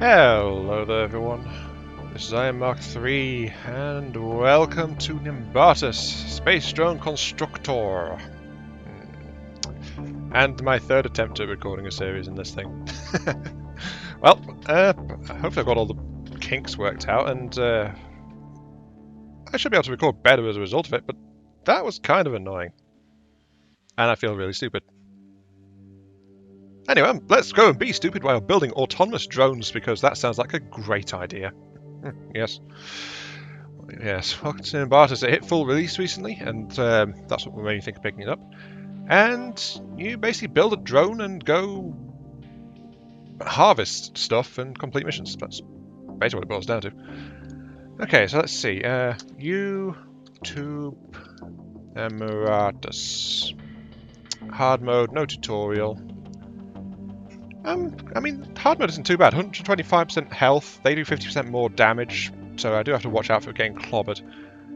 Hello there everyone, this is Mark III and welcome to Nimbatus, Space Drone Constructor. And my third attempt at recording a series in this thing. Well, hopefully I've got all the kinks worked out and I should be able to record better as a result of it, but that was kind of annoying. And I feel really stupid. Anyway, let's go and be stupid while building autonomous drones because that sounds like a great idea. Yes. Yes, welcome to Nimbatus. It hit full release recently, and that's what made me think of picking it up. And you basically build a drone and go harvest stuff and complete missions. That's basically what it boils down to. Okay, so let's see. YouTube Nimbatus. Hard mode, no tutorial. I mean, hard mode isn't too bad. 125% health, they do 50% more damage, so I do have to watch out for getting clobbered.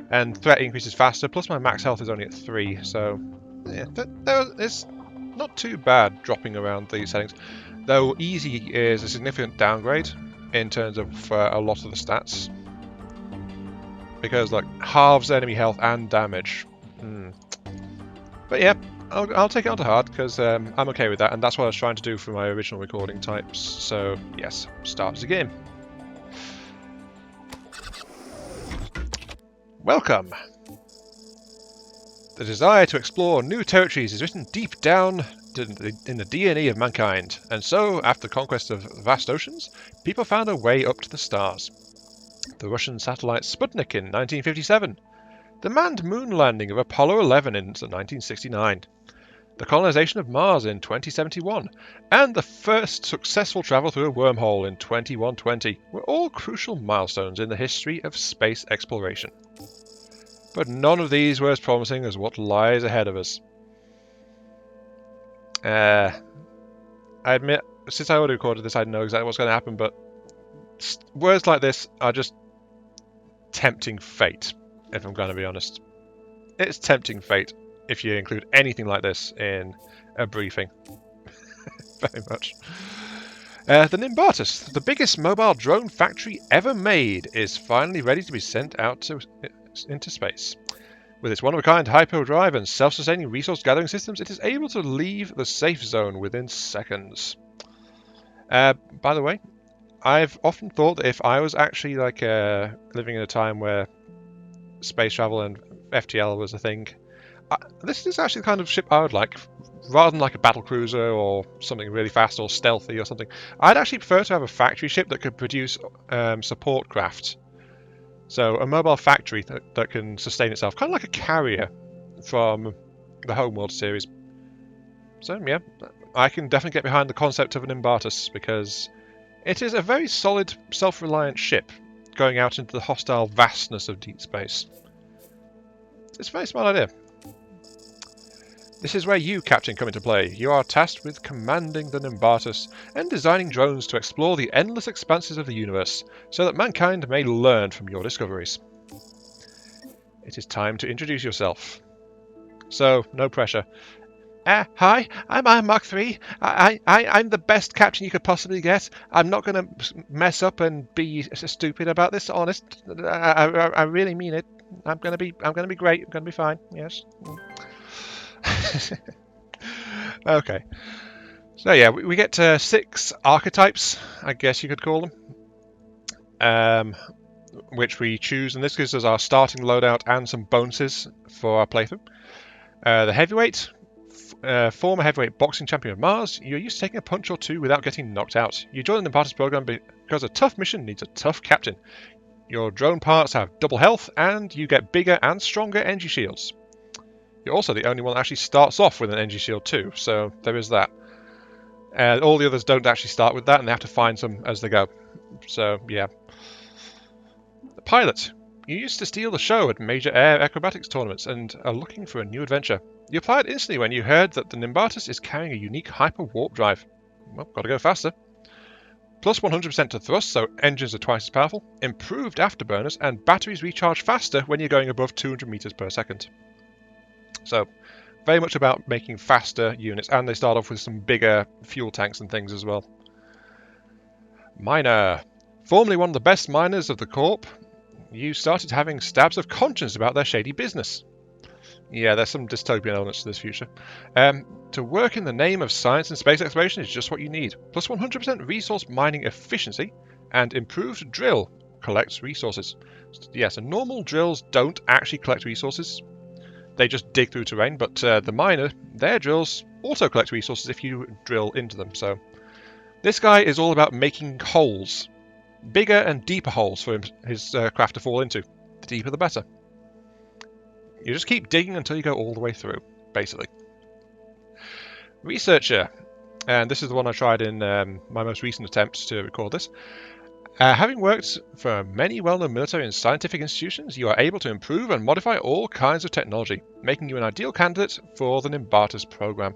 And threat increases faster, plus my max health is only at 3, so yeah, it's not too bad dropping around these settings. Though easy is a significant downgrade in terms of a lot of the stats. Because, like, halves enemy health and damage. But yeah. I'll take it onto hard because I'm okay with that, and that's what I was trying to do for my original recording types. So yes, start as a game. Welcome. The desire to explore new territories is written deep down in the DNA of mankind, and so, after the conquest of vast oceans, people found a way up to the stars. The Russian satellite Sputnik in 1957, the manned moon landing of Apollo 11 in 1969. The colonization of Mars in 2071, and the first successful travel through a wormhole in 2120 were all crucial milestones in the history of space exploration. But none of these were as promising as what lies ahead of us. I admit, since I already recorded this, I know exactly what's going to happen, but words like this are just tempting fate, if I'm going to be honest. It's tempting fate. If you include anything like this in a briefing. Very much. The Nimbatus, the biggest mobile drone factory ever made, is finally ready to be sent out into space. With its one-of-a-kind hyperdrive and self-sustaining resource-gathering systems, it is able to leave the safe zone within seconds. By the way, I've often thought that if I was actually like living in a time where space travel and FTL was a thing, this is actually the kind of ship I would like, rather than like a battle cruiser or something really fast or stealthy or something. I'd actually prefer to have a factory ship that could produce support craft. So a mobile factory that can sustain itself, kind of like a carrier from the Homeworld series. So yeah, I can definitely get behind the concept of an Nimbatus because it is a very solid, self-reliant ship going out into the hostile vastness of deep space. It's a very smart idea. This is where you, Captain, come into play. You are tasked with commanding the Nimbatus and designing drones to explore the endless expanses of the universe, so that mankind may learn from your discoveries. It is time to introduce yourself. So, no pressure. Hi, I'm Mark III. I'm the best captain you could possibly get. I'm not going to mess up and be stupid about this, honest. I really mean it. I'm going to be great. I'm going to be fine. Yes. Okay, so yeah, we get 6 archetypes, I guess you could call them, which we choose, and this gives us our starting loadout and some bonuses for our playthrough. The heavyweight, former heavyweight boxing champion of Mars, you're used to taking a punch or two without getting knocked out. You join the Nimbatus program because a tough mission needs a tough captain. Your drone parts have double health, and you get bigger and stronger energy shields. You're also the only one that actually starts off with an energy shield too, so there is that. All the others don't actually start with that, and they have to find some as they go. So, yeah. The pilot. You used to steal the show at major air acrobatics tournaments and are looking for a new adventure. You applied instantly when you heard that the Nimbatus is carrying a unique hyper-warp drive. Well, gotta go faster. Plus 100% to thrust, so engines are twice as powerful. Improved afterburners, and batteries recharge faster when you're going above 200 meters per second. So, very much about making faster units, and they start off with some bigger fuel tanks and things as well. Miner. Formerly one of the best miners of the Corp, you started having stabs of conscience about their shady business. Yeah, there's some dystopian elements to this future. To work in the name of science and space exploration is just what you need. Plus 100% resource mining efficiency and improved drill collects resources. Yeah, so normal drills don't actually collect resources. They just dig through terrain, but the miner, their drills also collect resources if you drill into them. So this guy is all about making holes. Bigger and deeper holes for his craft to fall into. The deeper the better. You just keep digging until you go all the way through, basically. Researcher. And this is the one I tried in my most recent attempts to record this. Having worked for many well-known military and scientific institutions, you are able to improve and modify all kinds of technology, making you an ideal candidate for the Nimbatus program.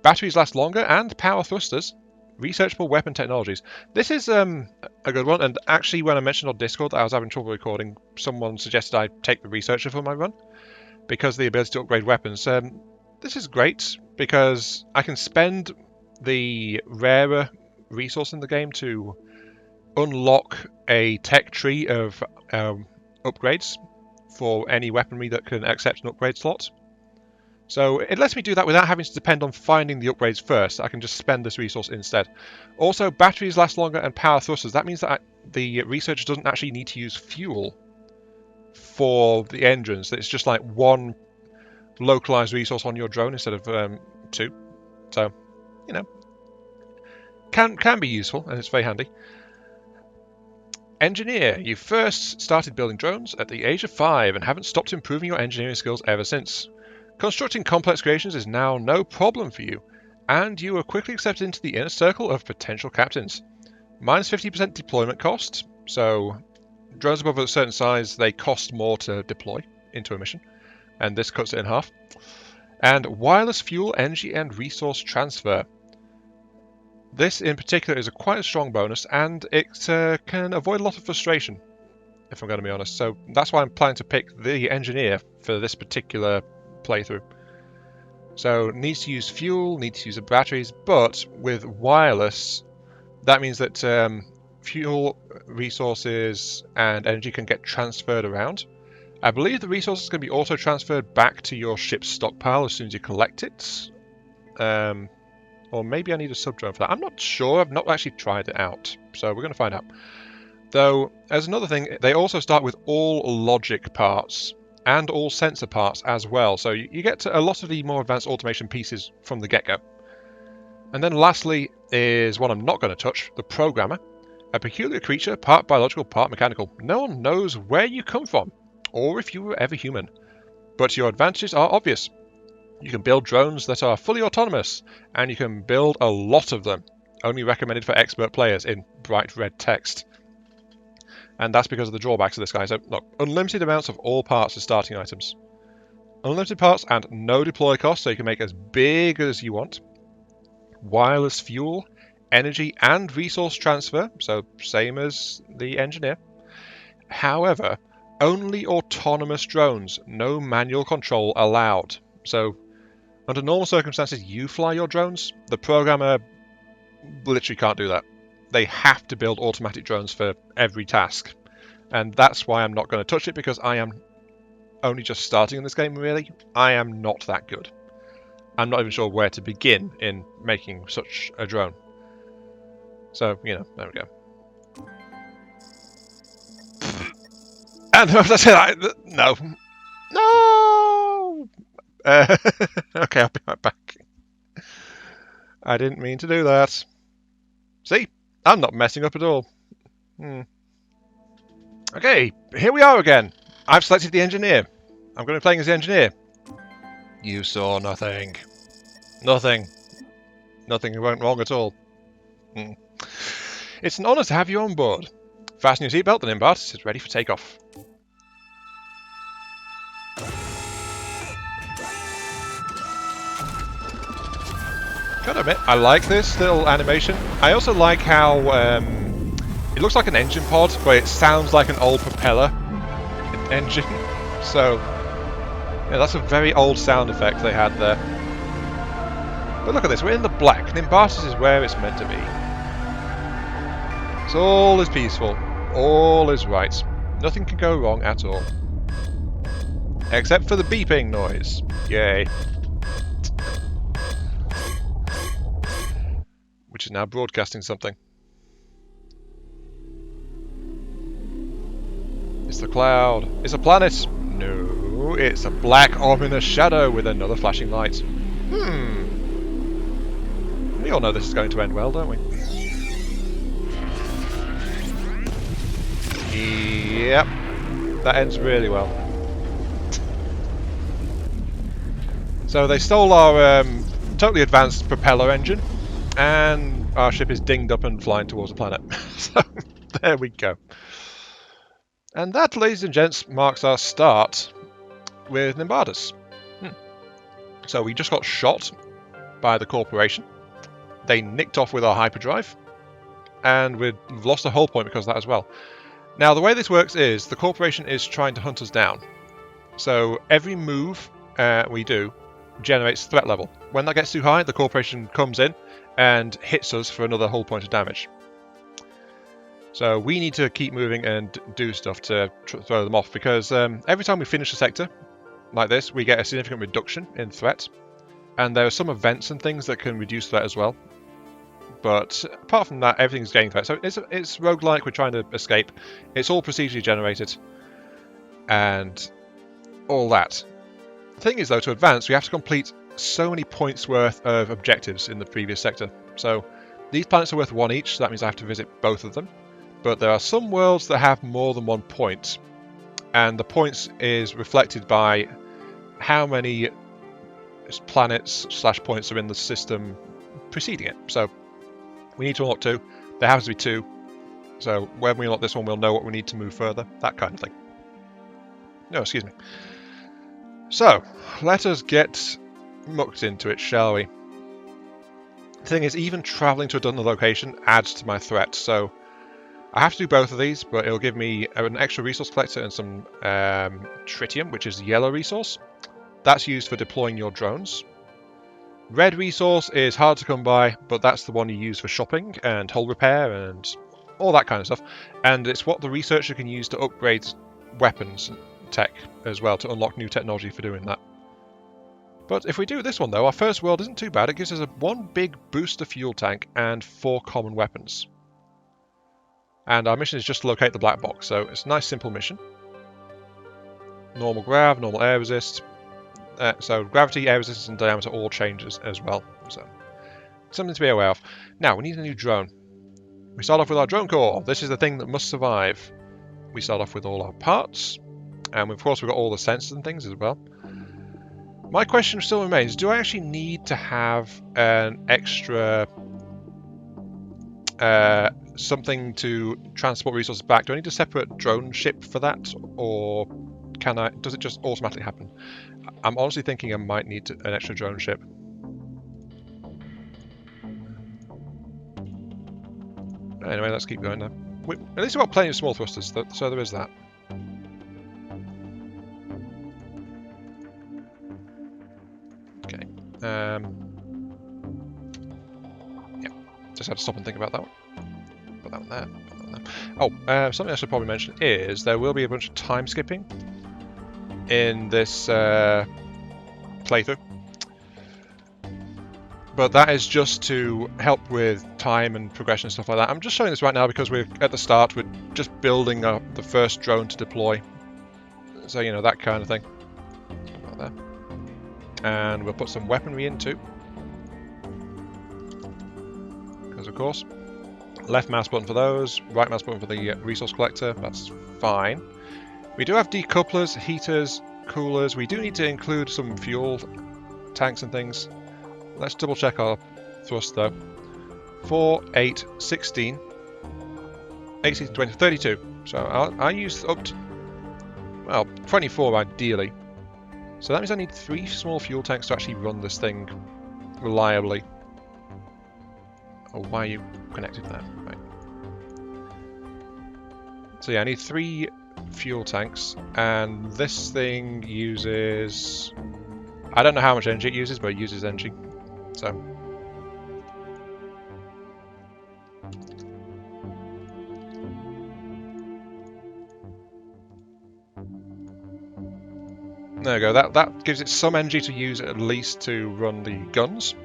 Batteries last longer and power thrusters. Researchable weapon technologies. This is a good one, and actually when I mentioned on Discord that I was having trouble recording, someone suggested I take the researcher for my run because of the ability to upgrade weapons. This is great because I can spend the rarer resource in the game to unlock a tech tree of upgrades for any weaponry that can accept an upgrade slot. So it lets me do that without having to depend on finding the upgrades first. I can just spend this resource instead. Also, batteries last longer and power thrusters. That means that the researcher doesn't actually need to use fuel for the engines. It's just like one localized resource on your drone instead of two. So, you know, can be useful, and it's very handy. Engineer. You first started building drones at the age of 5 and haven't stopped improving your engineering skills ever since. Constructing complex creations is now no problem for you, and you were quickly accepted into the inner circle of potential captains. Minus 50% deployment cost, so drones above a certain size, they cost more to deploy into a mission, and this cuts it in half. And wireless fuel, energy, and resource transfer. This in particular is quite a strong bonus, and it can avoid a lot of frustration, if I'm going to be honest. So that's why I'm planning to pick the engineer for this particular playthrough. So needs to use fuel, needs to use the batteries, but with wireless, that means that fuel, resources, and energy can get transferred around. I believe the resources can be auto transferred back to your ship's stockpile as soon as you collect it. Or maybe I need a sub-drone for that. I'm not sure. I've not actually tried it out, so we're going to find out. Though, as another thing, they also start with all logic parts and all sensor parts as well, so you get to a lot of the more advanced automation pieces from the get-go. And then lastly is one I'm not going to touch, the programmer. A peculiar creature, part biological, part mechanical. No one knows where you come from, or if you were ever human. But your advantages are obvious. You can build drones that are fully autonomous, and you can build a lot of them, only recommended for expert players in bright red text. And that's because of the drawbacks of this guy. So, look, unlimited amounts of all parts as starting items. Unlimited parts and no deploy cost, so you can make as big as you want. Wireless fuel, energy, and resource transfer, so same as the engineer. However, only autonomous drones, no manual control allowed. So, under normal circumstances, you fly your drones. The programmer literally can't do that. They have to build automatic drones for every task. And that's why I'm not going to touch it, because I am only just starting in this game, really. I am not that good. I'm not even sure where to begin in making such a drone. So, you know, there we go. And I said, no. No! Okay, I'll be right back. I didn't mean to do that. See? I'm not messing up at all. Okay, here we are again. I've selected the engineer. I'm going to be playing as the engineer. You saw nothing. Nothing. Nothing went wrong at all. It's an honour to have you on board. Fasten your seatbelt, the Nimbatus is ready for takeoff. Gotta admit, I like this little animation. I also like how it looks like an engine pod, but it sounds like an old propeller engine. So, yeah, that's a very old sound effect they had there. But look at this, we're in the black. Nimbatus is where it's meant to be. So all is peaceful. All is right. Nothing can go wrong at all. Except for the beeping noise. Yay. Which is now broadcasting something. It's the cloud. It's a planet. No, it's a black ominous shadow with another flashing light. We all know this is going to end well, don't we? Yep. That ends really well. So they stole our totally advanced propeller engine, and our ship is dinged up and flying towards the planet. So there we go. And that, ladies and gents, marks our start with Nimbatus. So we just got shot by the corporation. They nicked off with our hyperdrive, and we've lost a hull point because of that as well. Now, the way this works is the corporation is trying to hunt us down. So every move we do generates threat level. When that gets too high, the corporation comes in and hits us for another hull point of damage. So we need to keep moving and do stuff to throw them off, because every time we finish a sector like this, we get a significant reduction in threat. And there are some events and things that can reduce threat as well. But apart from that, everything's gaining threat. So it's roguelike, we're trying to escape. It's all procedurally generated. And all that. The thing is, though, to advance, we have to complete so many points worth of objectives in the previous sector. So these planets are worth 1 each, so that means I have to visit both of them. But there are some worlds that have more than 1 point. And the points is reflected by how many planets / points are in the system preceding it. So we need to unlock 2. There happens to be 2. So when we unlock this one, we'll know what we need to move further. That kind of thing. No, excuse me. So, let us get mucked into it, shall we? The thing is, even travelling to another location adds to my threat. So I have to do both of these, but it'll give me an extra resource collector and some tritium, which is the yellow resource. That's used for deploying your drones. Red resource is hard to come by, but that's the one you use for shopping and hull repair and all that kind of stuff. And it's what the researcher can use to upgrade weapons tech as well, to unlock new technology for doing that. But if we do this one, though, our first world isn't too bad. It gives us one big booster fuel tank and 4 common weapons. And our mission is just to locate the black box, so it's a nice simple mission. Normal grav, normal air resist. So gravity, air resistance and diameter all changes as well. So something to be aware of. Now, we need a new drone. We start off with our drone core. This is the thing that must survive. We start off with all our parts. And of course we've got all the sensors and things as well. My question still remains, do I actually need to have an extra something to transport resources back? Do I need a separate drone ship for that? Or does it just automatically happen? I'm honestly thinking I might need an extra drone ship. Anyway, let's keep going now. At least we've got plenty of small thrusters, so there is that. Okay. Yeah. Just had to stop and think about that one. Put that one there. Put that one there. Oh, something I should probably mention is there will be a bunch of time skipping in this playthrough. But that is just to help with time and progression and stuff like that. I'm just showing this right now because we're at the start. We're just building up the first drone to deploy. So, you know, that kind of thing. Right there. And we'll put some weaponry in too. Because, of course, left mouse button for those, right mouse button for the resource collector. That's fine. We do have decouplers, heaters, coolers. We do need to include some fuel tanks and things. Let's double check our thrust though. 4, 8, 16, 18, 20, 32. So I use up to, well, 24 ideally. So that means I need 3 small fuel tanks to actually run this thing reliably. Oh, why are you connected there? Right. So yeah, I need 3 fuel tanks, and this thing uses... I don't know how much energy it uses, but it uses energy. So There we go. That gives it some energy to use at least to run the guns.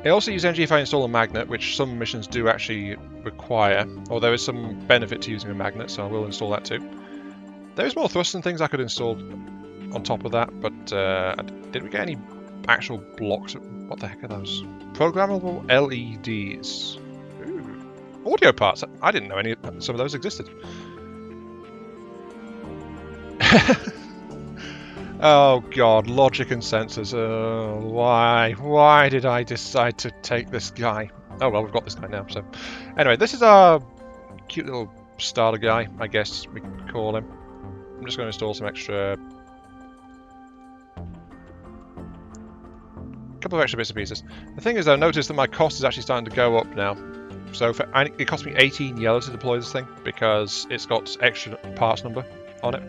It also uses energy if I install a magnet, which some missions do actually require, or there is some benefit to using a magnet, so I will install that too. There is more thrust and things I could install on top of that, but did we get any actual blocks? What the heck are those? Programmable LEDs. Ooh. Audio parts. I didn't know some of those existed. Oh god, logic and sensors. Why did I decide to take this guy? Oh well, we've got this guy now, so... Anyway, this is our cute little starter guy, I guess we can call him. I'm just going to install some extra... couple of extra bits and pieces. The thing is, though, notice that my cost is actually starting to go up now. So it cost me 18 yellow to deploy this thing, because it's got extra parts number on it.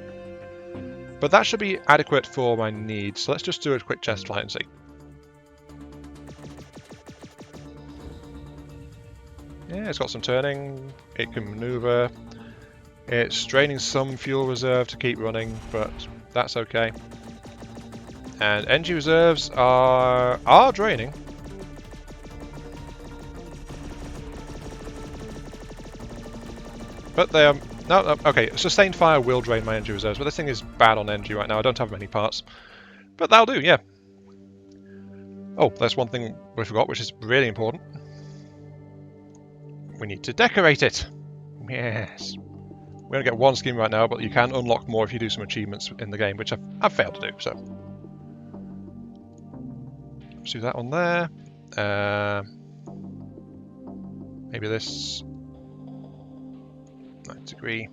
But that should be adequate for my needs, so let's just do a quick test flight and see. Yeah, it's got some turning, it can maneuver, it's draining some fuel reserve to keep running, but that's okay. And energy reserves are draining. But they are... No, okay, sustained fire will drain my energy reserves, but this thing is bad on energy right now. I don't have many parts. But that'll do, yeah. Oh, there's one thing we forgot, which is really important. We need to decorate it. Yes. We're going to get one skin right now, but you can unlock more if you do some achievements in the game, which I've failed to do, so... Let's do that on there. Maybe this... 9 degree.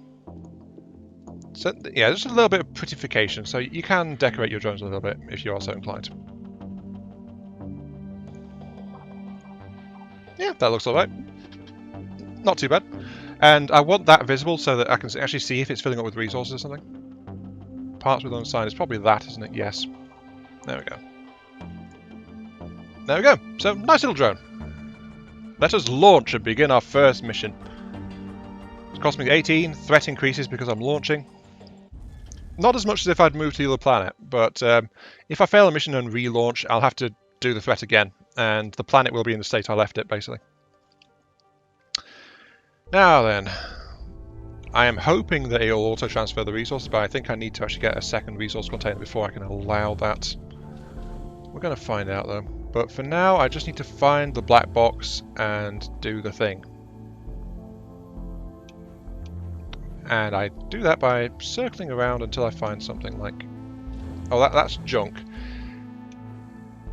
So yeah, just a little bit of prettification. So you can decorate your drones a little bit if you are so inclined. Yeah, that looks alright. Not too bad. And I want that visible so that I can actually see if it's filling up with resources or something. Parts with unsigned. It's probably that, isn't it? Yes. There we go. There we go. So, nice little drone. Let us launch and begin our first mission. Cost me 18, threat increases because I'm launching. Not as much as if I'd moved to the other planet, but if I fail a mission and relaunch, I'll have to do the threat again, and the planet will be in the state I left it, basically. Now then, I am hoping that it'll auto-transfer the resources, but I think I need to actually get a second resource container before I can allow that. We're going to find out, though. But for now, I just need to find the black box and do the thing. And I do that by circling around until I find something like... Oh, that's junk.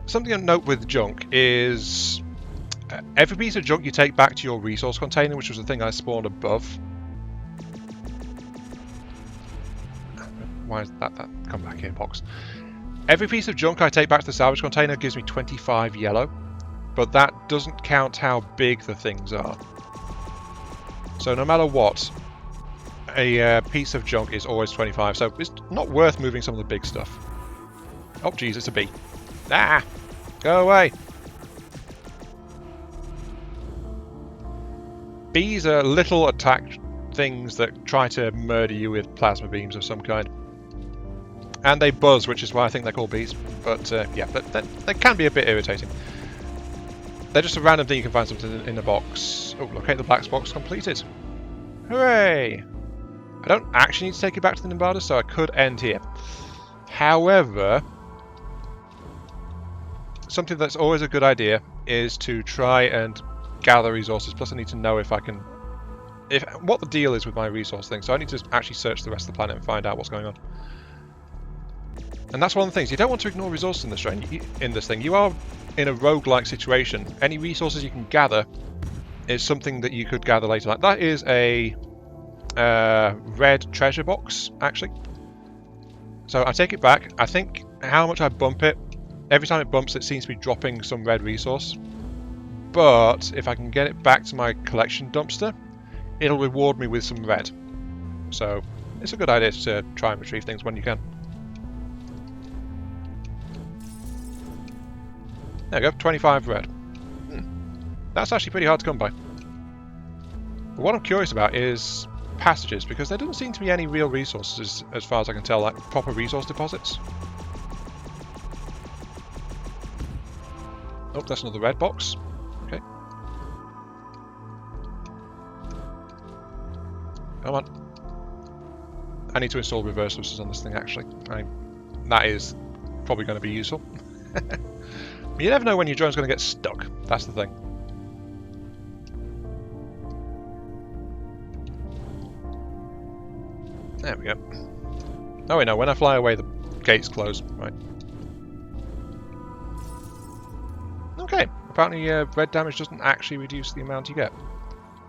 Something to note with junk is... every piece of junk you take back to your resource container, which was the thing I spawned above. Why is that come back here, box? Every piece of junk I take back to the salvage container gives me 25 yellow, but that doesn't count how big the things are. So no matter what, a piece of junk is always 25, so it's not worth moving some of the big stuff. Oh jeez, it's a bee. Ah! Go away! Bees are little attack things that try to murder you with plasma beams of some kind. And they buzz, which is why I think they're called bees. But yeah, they can be a bit irritating. They're just a random thing you can find something in the box. Oh, locate the black box completed. Hooray! I don't actually need to take it back to the Nimbatus, so I could end here. However, something that's always a good idea is to try and gather resources. Plus I need to know if I can... what the deal is with my resource thing. So I need to actually search the rest of the planet and find out what's going on. And that's one of the things. You don't want to ignore resources in this thing. You are in a roguelike situation. Any resources you can gather is something that you could gather later. Like that is a red treasure box, actually. So I take it back. I think how much I bump it, every time it bumps it seems to be dropping some red resource. But if I can get it back to my collection dumpster, it'll reward me with some red. So it's a good idea to try and retrieve things when you can. There we go, 25 red. That's actually pretty hard to come by. But what I'm curious about is passages, because there doesn't seem to be any real resources, as far as I can tell, like proper resource deposits. Oh, that's another red box. Okay. Come on. I need to install reverse thrusters on this thing, actually. That is probably going to be useful. But you never know when your drone's going to get stuck. That's the thing. There we go. Oh wait, no, when I fly away the gates close. Right. Okay, apparently red damage doesn't actually reduce the amount you get.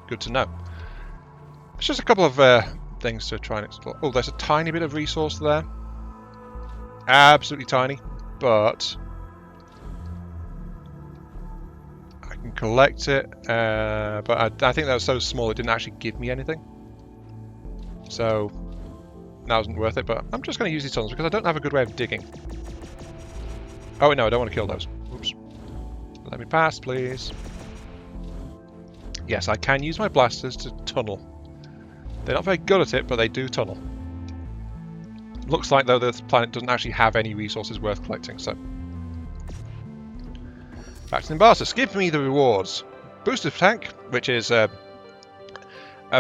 Good to know. It's just a couple of things to try and explore. Oh, there's a tiny bit of resource there. Absolutely tiny, but I can collect it. But I think that was so small it didn't actually give me anything. So that wasn't worth it, but I'm just going to use these tunnels because I don't have a good way of digging. Oh, no, I don't want to kill those. Oops. Let me pass, please. Yes, I can use my blasters to tunnel. They're not very good at it, but they do tunnel. Looks like, though, this planet doesn't actually have any resources worth collecting, so... Back to Nimbatus. Give me the rewards. Booster tank, which is a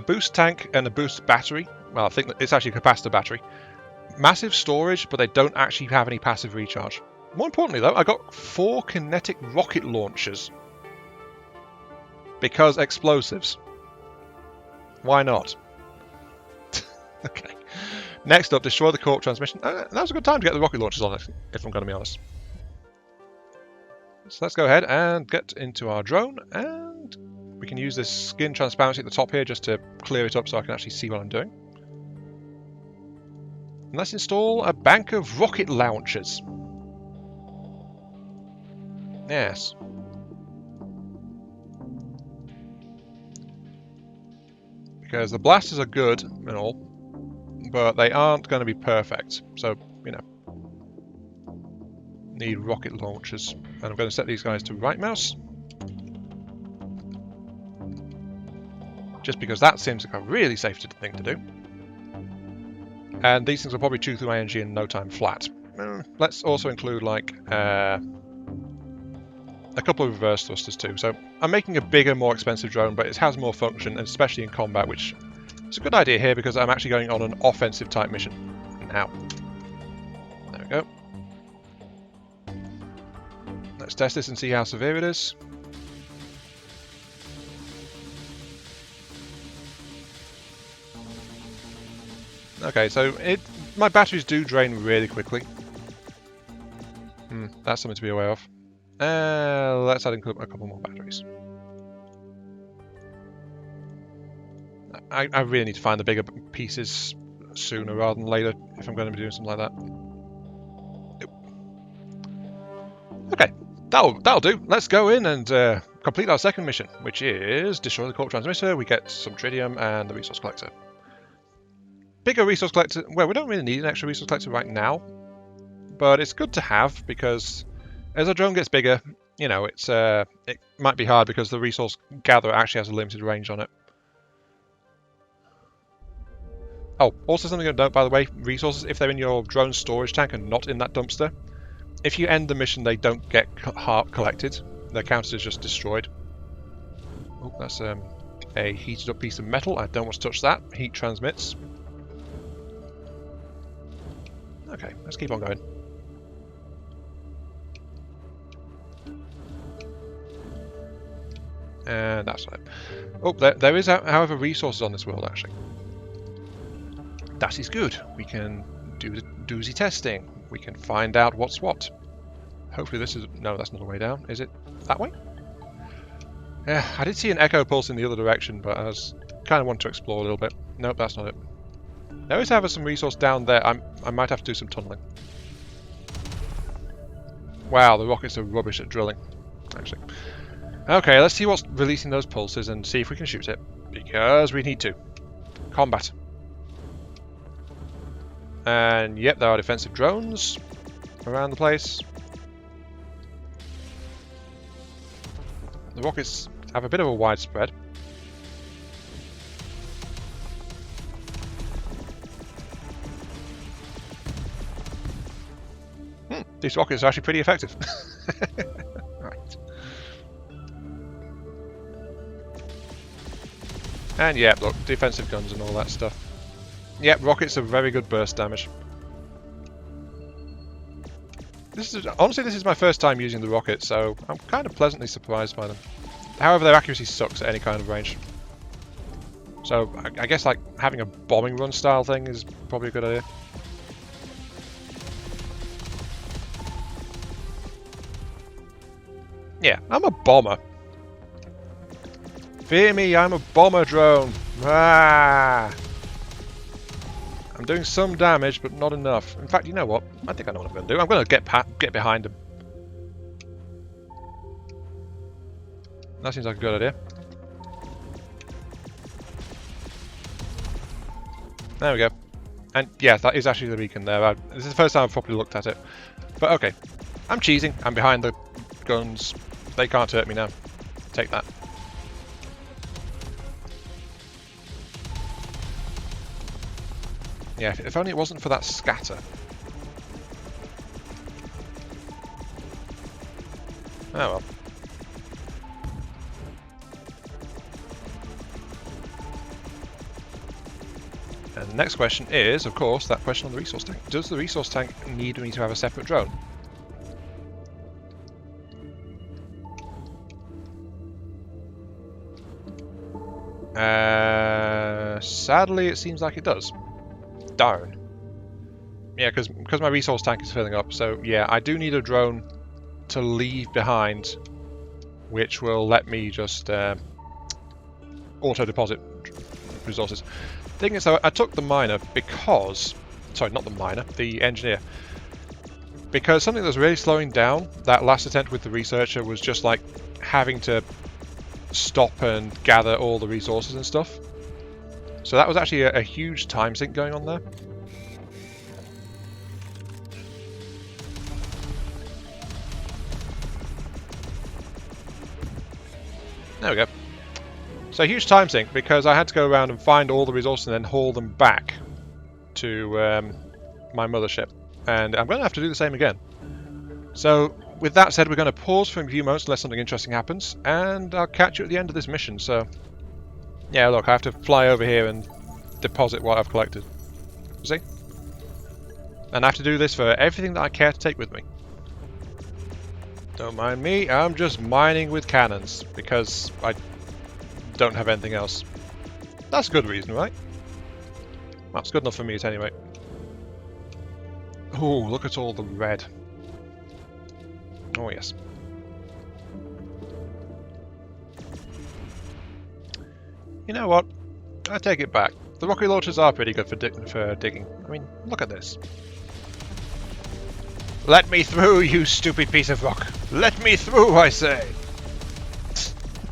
boost tank and a boost battery. Well, I think it's actually a capacitor battery. Massive storage, but they don't actually have any passive recharge. More importantly, though, I got 4 kinetic rocket launchers. Because explosives. Why not? Okay. Next up, destroy the corp transmission. That was a good time to get the rocket launchers on it, if I'm going to be honest. So let's go ahead and get into our drone, and we can use this skin transparency at the top here just to clear it up so I can actually see what I'm doing. And let's install a bank of rocket launchers. Yes. Because the blasters are good and all, but they aren't going to be perfect. So, you know, need rocket launchers. And I'm going to set these guys to right mouse. Just because that seems like a really safe thing to do. And these things will probably chew through my energy in no time flat. Let's also include, like, a couple of reverse thrusters too. So I'm making a bigger, more expensive drone, but it has more function, and especially in combat, which is a good idea here because I'm actually going on an offensive type mission now. There we go. Let's test this and see how severe it is. Okay, so my batteries do drain really quickly. That's something to be aware of. Let's add a couple more batteries. I really need to find the bigger pieces sooner rather than later if I'm going to be doing something like that. Okay, that'll do. Let's go in and complete our second mission, which is destroy the corp transmitter. We get some tritium and the resource collector. Bigger resource collector. Well, we don't really need an extra resource collector right now, but it's good to have because as our drone gets bigger, you know, it might be hard because the resource gatherer actually has a limited range on it. Oh, also something to note, by the way, resources, if they're in your drone storage tank and not in that dumpster, if you end the mission, they don't get collected. They're counted as just destroyed. Oh, that's a heated up piece of metal. I don't want to touch that. Heat transmits. Okay, let's keep on going. And that's right. Oh, there is, however, resources on this world, actually. That is good. We can do the doozy testing. We can find out what's what. Hopefully this is... No, that's not the way down. Is it that way? Yeah, I did see an echo pulse in the other direction, but I was kind of want to explore a little bit. Nope, that's not it. There is, however, some resource down there. I might have to do some tunneling. Wow, the rockets are rubbish at drilling, actually. Okay, let's see what's releasing those pulses and see if we can shoot it. Because we need to. Combat. And yep, there are defensive drones around the place. The rockets have a bit of a widespread. These rockets are actually pretty effective. Right. And yeah, look, defensive guns and all that stuff. Yep, rockets are very good burst damage. Honestly, this is my first time using the rockets, so I'm kind of pleasantly surprised by them. However, their accuracy sucks at any kind of range. So I guess like having a bombing run style thing is probably a good idea. Yeah, I'm a bomber. Fear me, I'm a bomber drone. Ah! I'm doing some damage, but not enough. In fact, you know what? I think I know what I'm going to do. I'm going to get behind him. That seems like a good idea. There we go. And yeah, that is actually the beacon there. This is the first time I've properly looked at it. But okay. I'm cheesing. I'm behind the guns. They can't hurt me now. Take that. Yeah, if only it wasn't for that scatter. Oh well. And the next question is, of course, that question on the resource tank. Does the resource tank need me to have a separate drone? Sadly, it seems like it does. Darn. Yeah, because my resource tank is filling up, so yeah, I do need a drone to leave behind, which will let me just auto-deposit resources. Thing is, though, I took the miner because... Sorry, not the miner, the engineer. Because something that was really slowing down that last attempt with the researcher was just like having to stop and gather all the resources and stuff. So that was actually a huge time sink going on there. There we go. So huge time sink because I had to go around and find all the resources and then haul them back to my mothership. And I'm going to have to do the same again. So with that said, we're going to pause for a few moments unless something interesting happens, and I'll catch you at the end of this mission. So yeah, look, I have to fly over here and deposit what I've collected. See? And I have to do this for everything that I care to take with me. Don't mind me, I'm just mining with cannons, because I don't have anything else. That's a good reason, right? Well, it's good enough for me at any rate. Oh, look at all the red. Oh yes. You know what? I take it back. The rocket launchers are pretty good for digging. I mean, look at this. Let me through, you stupid piece of rock! Let me through, I say!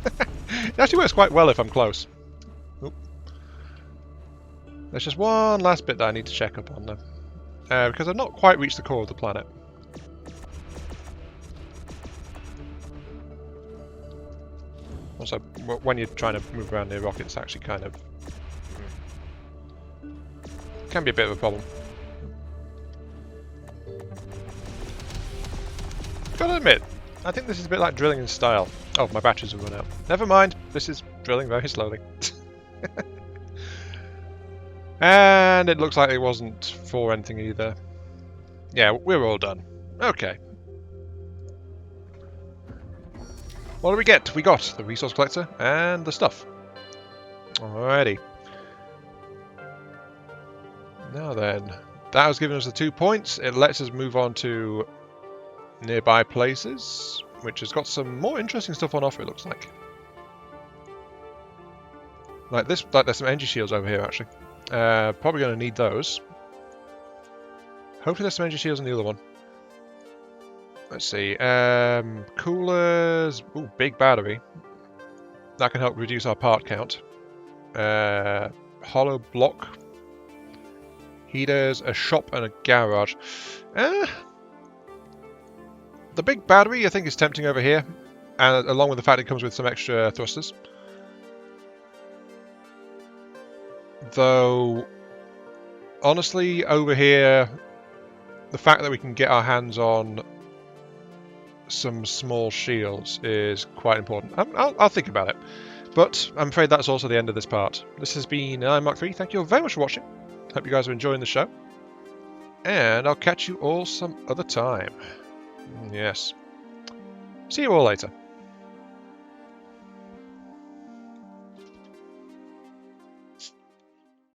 It actually works quite well if I'm close. Oop. There's just one last bit that I need to check up on though. Because I've not quite reached the core of the planet. Also, when you're trying to move around near rockets, actually kind of... can be a bit of a problem. Gotta admit, I think this is a bit like drilling in style. Oh, my batteries have run out. Never mind, this is drilling very slowly. And it looks like it wasn't for anything either. Yeah, we're all done. Okay. What do we get? We got the resource collector and the stuff. Alrighty. Now then, that has given us the 2 points. It lets us move on to nearby places, which has got some more interesting stuff on offer, it looks like. Like this, like there's some energy shields over here actually. Probably going to need those. Hopefully there's some energy shields in the other one. Let's see. Coolers. Ooh, big battery. That can help reduce our part count. Hollow block. Heaters, a shop and a garage. The big battery I think is tempting over here, and along with the fact it comes with some extra thrusters. Though, honestly, over here, the fact that we can get our hands on some small shields is quite important. I'll think about it. But I'm afraid that's also the end of this part. This has been Mark 3. Thank you all very much for watching. Hope you guys are enjoying the show. And I'll catch you all some other time. Yes. See you all later.